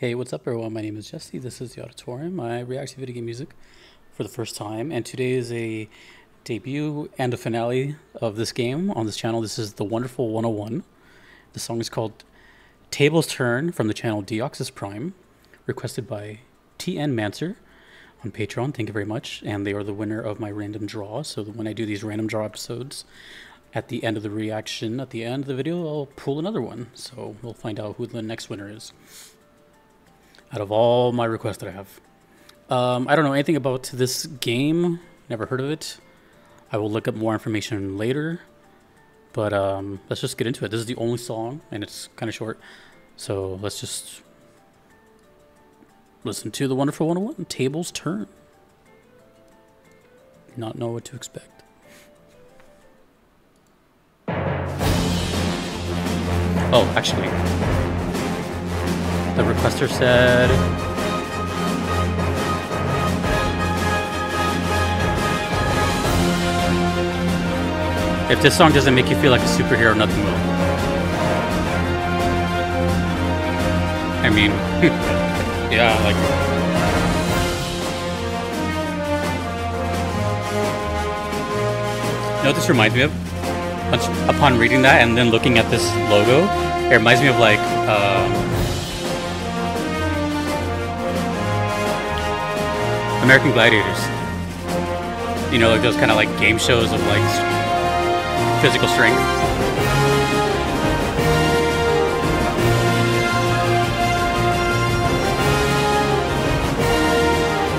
Hey, what's up, everyone? My name is Jesse. This is the Auditorium. I react to video game music for the first time, and today is a debut and a finale of this game on this channel. This is The Wonderful 101. The song is called Tables Turn from the channel Deoxys Prime, requested by TN Manser on Patreon. Thank you very much. And they are the winner of my random draw. So when I do these random draw episodes, at the end of the reaction, at the end of the video, I'll pull another one. So we'll find out who the next winner is out of all my requests that I have. I don't know anything about this game. Never heard of it. I will look up more information later. But let's just get into it. This is the only song, and it's kind of short. So let's just listen to The Wonderful 101. Tables Turn. Not know what to expect. Oh, actually, the requester said if this song doesn't make you feel like a superhero, nothing will. I mean, yeah, like, you know what this reminds me of? Upon reading that and then looking at this logo, it reminds me of like American Gladiators. You know, like those kind of like game shows of like physical strength.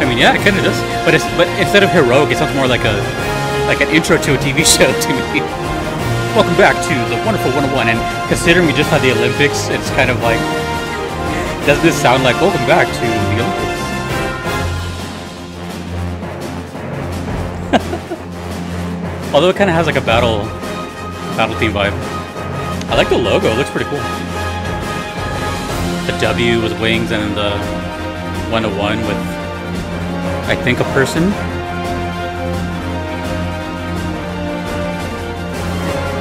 I mean, yeah, it kind of does. But instead of heroic, it sounds more like an intro to a TV show to me. Welcome back to The Wonderful 101, and considering we just had the Olympics, it's kind of like, doesn't this sound like welcome back to the Olympics? Although it kind of has like a battle theme vibe. I like the logo, it looks pretty cool. The W with wings and the 101 with, I think, a person.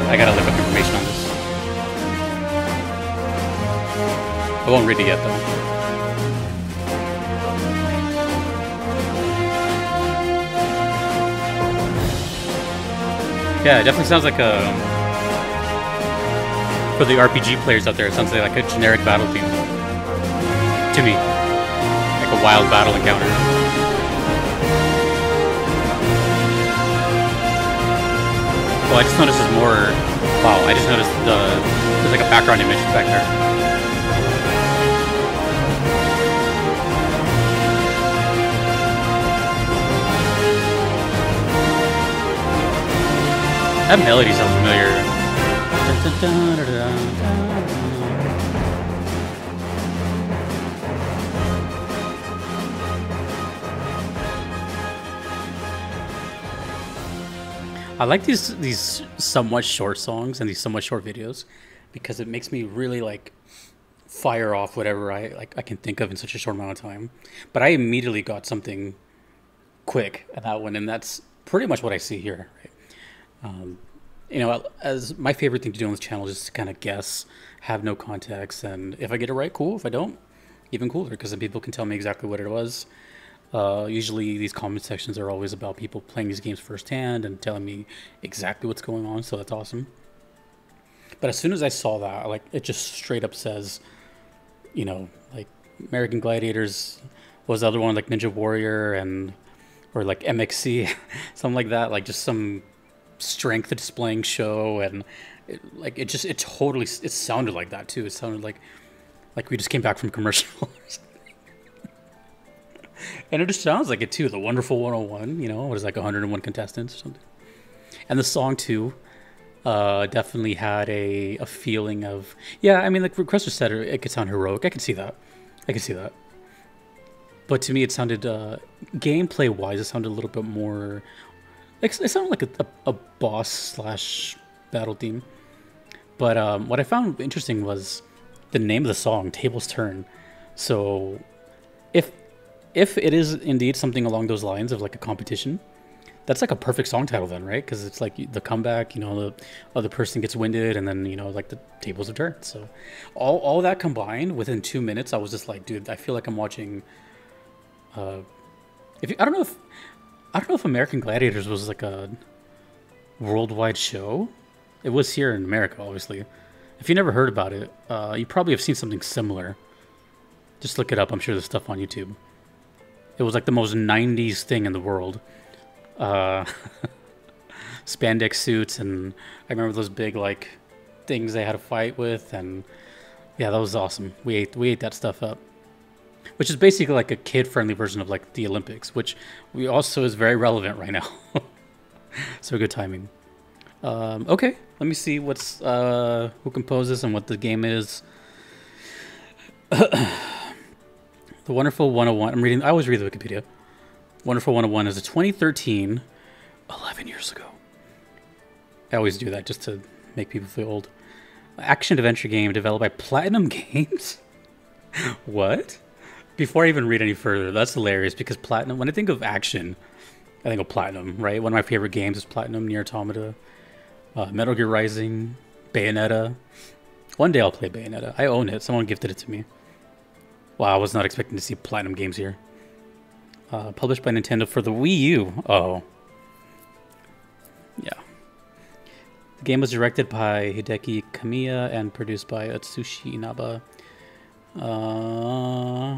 I gotta look up information on this. I won't read it yet, though. Yeah, it definitely sounds like a... For the RPG players out there, it sounds like a generic battle theme. To me. Like a wild battle encounter. Well, I just noticed there's more... Wow, I just noticed there's like a background image back there. That melody sounds familiar. I like these somewhat short songs and these somewhat short videos because it makes me really like fire off whatever I can think of in such a short amount of time. But I immediately got something quick at that one, and that's pretty much what I see here. Right? You know, as my favorite thing to do on this channel is to kind of guess, have no context, and if I get it right, cool. If I don't, even cooler, because then people can tell me exactly what it was. Usually these comment sections are always about people playing these games firsthand and telling me exactly what's going on, so that's awesome. But as soon as I saw that, like, it just straight up says, you know, like American Gladiators was the other one, like Ninja Warrior or like MXC, something like that, like just some strength displaying show, and it totally sounded like that too. It sounded like we just came back from commercial. And it just sounds like it too. The Wonderful 101, you know, what is like 101 contestants or something. And the song too, definitely had a feeling of, yeah, I mean, like Requester said, it could sound heroic. I can see that. But to me, it sounded, gameplay wise, it sounded a little bit more, it sounded like a boss slash battle theme. But what I found interesting was the name of the song, Tables Turn. So if it is indeed something along those lines of like a competition, That's like a perfect song title then, right? Because it's like the comeback, the other person gets winded, and then like the tables have turned. So, all that combined within 2 minutes, I was just like, dude, I feel like I'm watching. If you, I don't know if American Gladiators was like a worldwide show. It was here in America, obviously. If you never heard about it, you probably have seen something similar. Just look it up. I'm sure there's stuff on YouTube. It was like the most 90s thing in the world. Uh, Spandex suits, and I remember those big like things they had to fight with, and yeah, that was awesome. We ate that stuff up, which is basically like a kid-friendly version of like the Olympics, which we also is very relevant right now. So good timing. Okay, let me see what's who composed this and what the game is. The Wonderful 101. I'm reading. I always read the Wikipedia. Wonderful 101 is a 2013, 11 years ago. I always do that just to make people feel old. Action adventure game developed by Platinum Games. What? Before I even read any further, that's hilarious because Platinum. When I think of action, I think of Platinum, right? One of my favorite games is Platinum, Nier Automata, Metal Gear Rising, Bayonetta. One day I'll play Bayonetta. I own it. Someone gifted it to me. Wow, I was not expecting to see Platinum Games here. Published by Nintendo for the Wii U. Oh. Yeah. The game was directed by Hideki Kamiya and produced by Atsushi Inaba.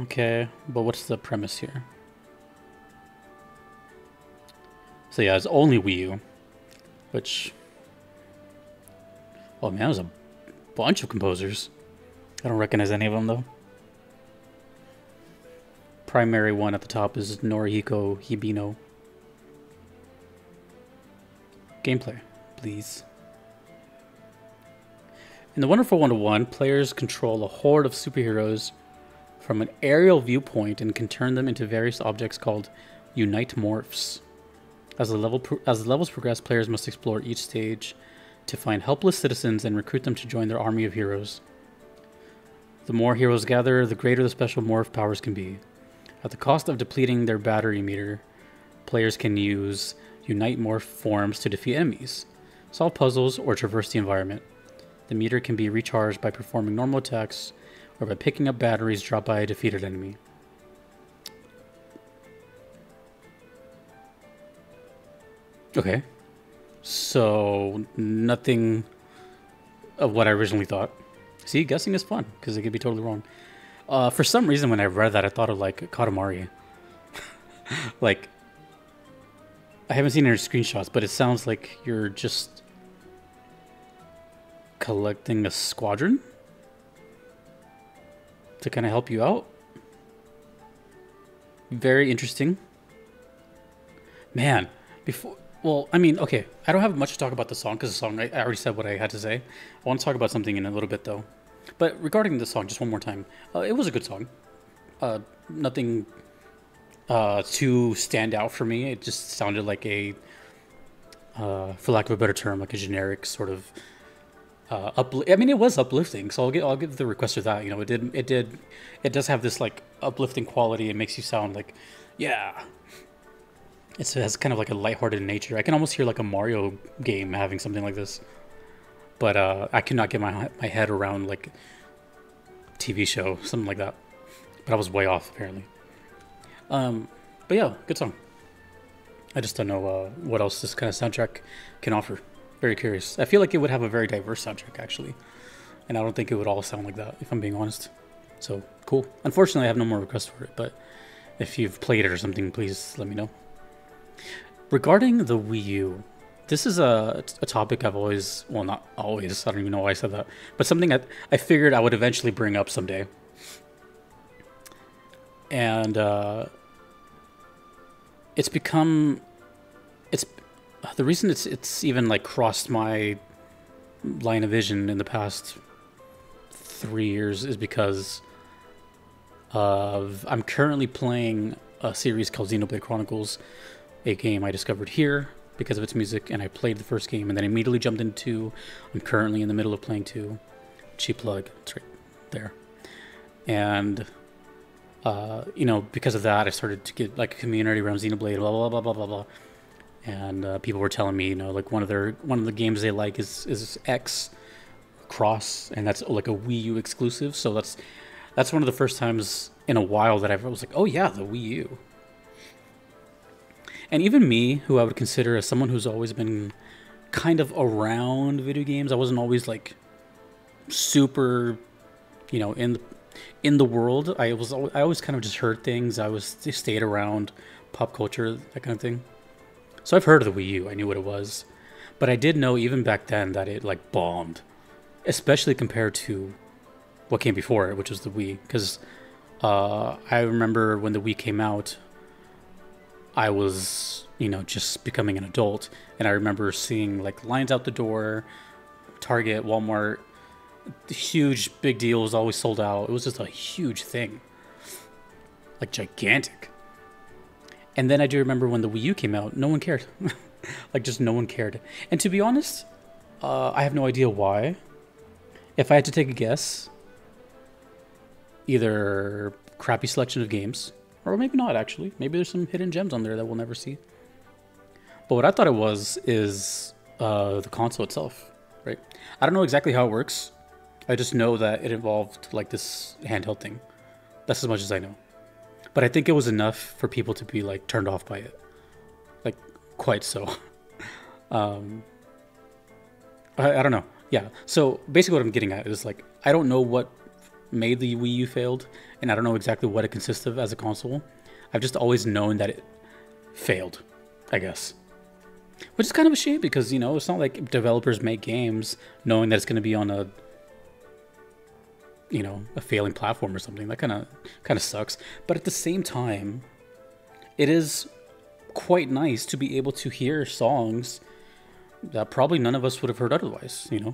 Okay. But what's the premise here? So yeah, it's only Wii U. Which... Oh man, there's a bunch of composers. I don't recognize any of them though. Primary one at the top is Norihiko Hibino. Gameplay, please. In The Wonderful 101, players control a horde of superheroes from an aerial viewpoint and can turn them into various objects called Unite Morphs. As the levels progress, players must explore each stage to find helpless citizens and recruit them to join their army of heroes. The more heroes gather, the greater the special morph powers can be. At the cost of depleting their battery meter, players can use Unite Morph forms to defeat enemies, solve puzzles, or traverse the environment. The meter can be recharged by performing normal attacks or by picking up batteries dropped by a defeated enemy. Okay. So, nothing of what I originally thought. See, guessing is fun, because it could be totally wrong. For some reason, when I read that, I thought of, like, Katamari. Like, I haven't seen any screenshots, but it sounds like you're just collecting a squadron to kind of help you out. Very interesting. Man, before... Well, I mean, okay, I don't have much to talk about the song, because the song, I already said what I had to say. I want to talk about something in a little bit, though. But regarding the song, just one more time, it was a good song. Nothing too stand out for me. It just sounded like a, for lack of a better term, like a generic sort of I mean, it was uplifting, so I'll give the requester that. It does have this like uplifting quality. It makes you sound like, yeah. It has kind of like a lighthearted nature. I can almost hear like a Mario game having something like this. But I cannot get my head around like TV show, something like that. But I was way off apparently. But yeah, good song. I just don't know what else this kind of soundtrack can offer. Very curious. I feel like it would have a very diverse soundtrack actually, and I don't think it would all sound like that if I'm being honest. So cool. Unfortunately, I have no more requests for it. But if you've played it or something, please let me know. Regarding the Wii U, this is a topic I've always, well, not always, I don't even know why I said that, but something that I figured I would eventually bring up someday. And it's become, it's, the reason it's even like crossed my line of vision in the past 3 years is because of, I'm currently playing a series called Xenoblade Chronicles, a game I discovered here because of its music, and I played the first game and then immediately jumped into 2. I'm currently in the middle of playing 2. Cheap plug, it's right there. And because of that, I started to get like a community around Xenoblade, blah blah blah blah blah blah. and people were telling me, you know, like one of the games they like is X Cross, and that's like a Wii U exclusive. So that's one of the first times in a while that I was like, oh yeah, the Wii U. And even me, who I would consider as someone who's always been kind of around video games, I wasn't always like super, you know, in the world. I always kind of just heard things. I was just stayed around pop culture, that kind of thing. So I've heard of the Wii U. I knew what it was, but I did know even back then that it like bombed, especially compared to what came before it, which was the Wii. Because I remember when the Wii came out, I was, you know, just becoming an adult, and I remember seeing like lines out the door, Target, Walmart, the huge big deal was always sold out. It was just a huge thing, like gigantic. And then I do remember when the Wii U came out, no one cared. Like just no one cared. And to be honest, I have no idea why. If I had to take a guess, either crappy selection of games, or maybe not actually. Maybe there's some hidden gems on there that we'll never see. But what I thought it was is the console itself, right? I don't know exactly how it works. I just know that it involved like this handheld thing. That's as much as I know. But I think it was enough for people to be like turned off by it. Like quite so. I don't know. Yeah. So basically what I'm getting at is like, I don't know what made the Wii U failed, and I don't know exactly what it consists of as a console. I've just always known that it failed, I guess. Which is kind of a shame because, you know, it's not like developers make games knowing that it's going to be on a, you know, a failing platform or something. That kind of sucks. But at the same time, it is quite nice to be able to hear songs that probably none of us would have heard otherwise, you know.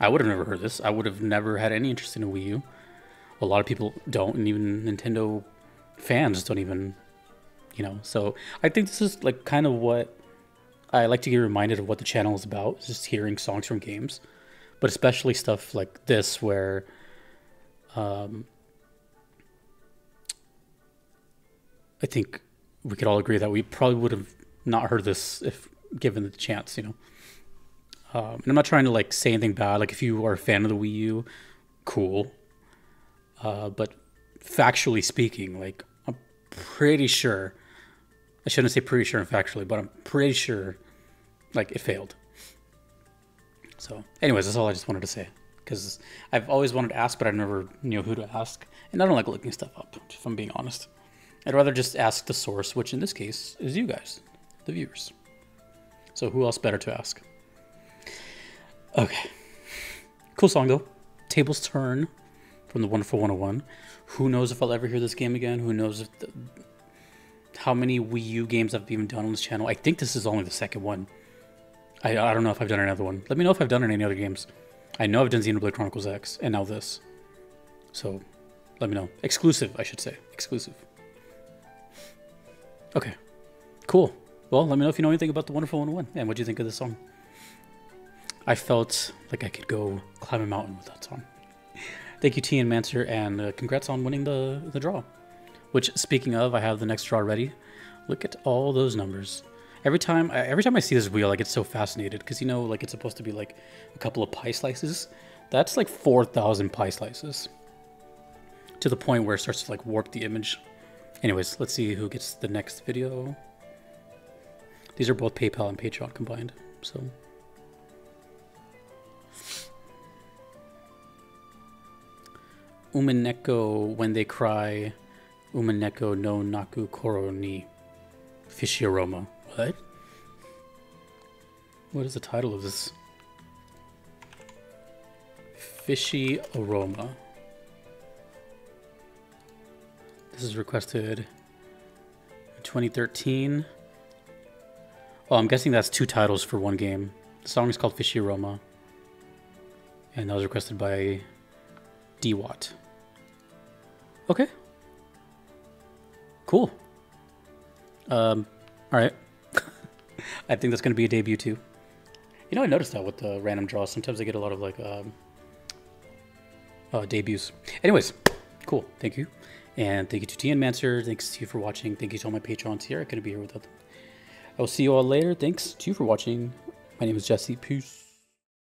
I would have never heard this. I would have never had any interest in a Wii U. A lot of people don't, and even Nintendo fans don't even, you know. So I think this is like kind of what I like to get reminded of what the channel is about, just hearing songs from games. But especially stuff like this where I think we could all agree that we probably would have not heard this if given the chance, you know. And I'm not trying to like say anything bad. Like if you are a fan of the Wii U, cool. But factually speaking, like I'm pretty sure, I shouldn't say pretty sure and factually, but I'm pretty sure like it failed. So anyways, that's all I just wanted to say. Because I've always wanted to ask, but I never knew who to ask. And I don't like looking stuff up, if I'm being honest. I'd rather just ask the source, which in this case is you guys, the viewers. So who else better to ask? Okay. Cool song though. Tables Turn from the Wonderful 101. Who knows if I'll ever hear this game again? Who knows if how many Wii U games I've even done on this channel? I think this is only the second one. I don't know if I've done another one. Let me know if I've done any other games. I know I've done Xenoblade Chronicles X and now this. So let me know. Exclusive, I should say. Exclusive. Okay. Cool. Well, let me know if you know anything about the Wonderful 101 and what do you think of this song. I felt like I could go climb a mountain with that song. Thank you, T and Mancer, and congrats on winning the draw. Which, speaking of, I have the next draw ready. Look at all those numbers. Every time I see this wheel, I get so fascinated because, you know, like it's supposed to be like a couple of pie slices. That's like 4,000 pie slices. To the point where it starts to like warp the image. Anyways, let's see who gets the next video. These are both PayPal and Patreon combined, so... Umaneko when they cry, Umaneko no naku koro ni fishy aroma. What? What is the title of this? Fishy aroma. This is requested in 2013. Oh, I'm guessing that's two titles for one game. The song is called Fishy Aroma. And that was requested by DWatt. Okay. Cool. Alright. I think that's going to be a debut too. You know, I noticed that with the random draws. Sometimes I get a lot of like debuts. Anyways, cool. Thank you. And thank you to T and Mancer. Thanks to you for watching. Thank you to all my patrons here. I couldn't be here without them. I will see you all later. Thanks to you for watching. My name is Jesse. Peace.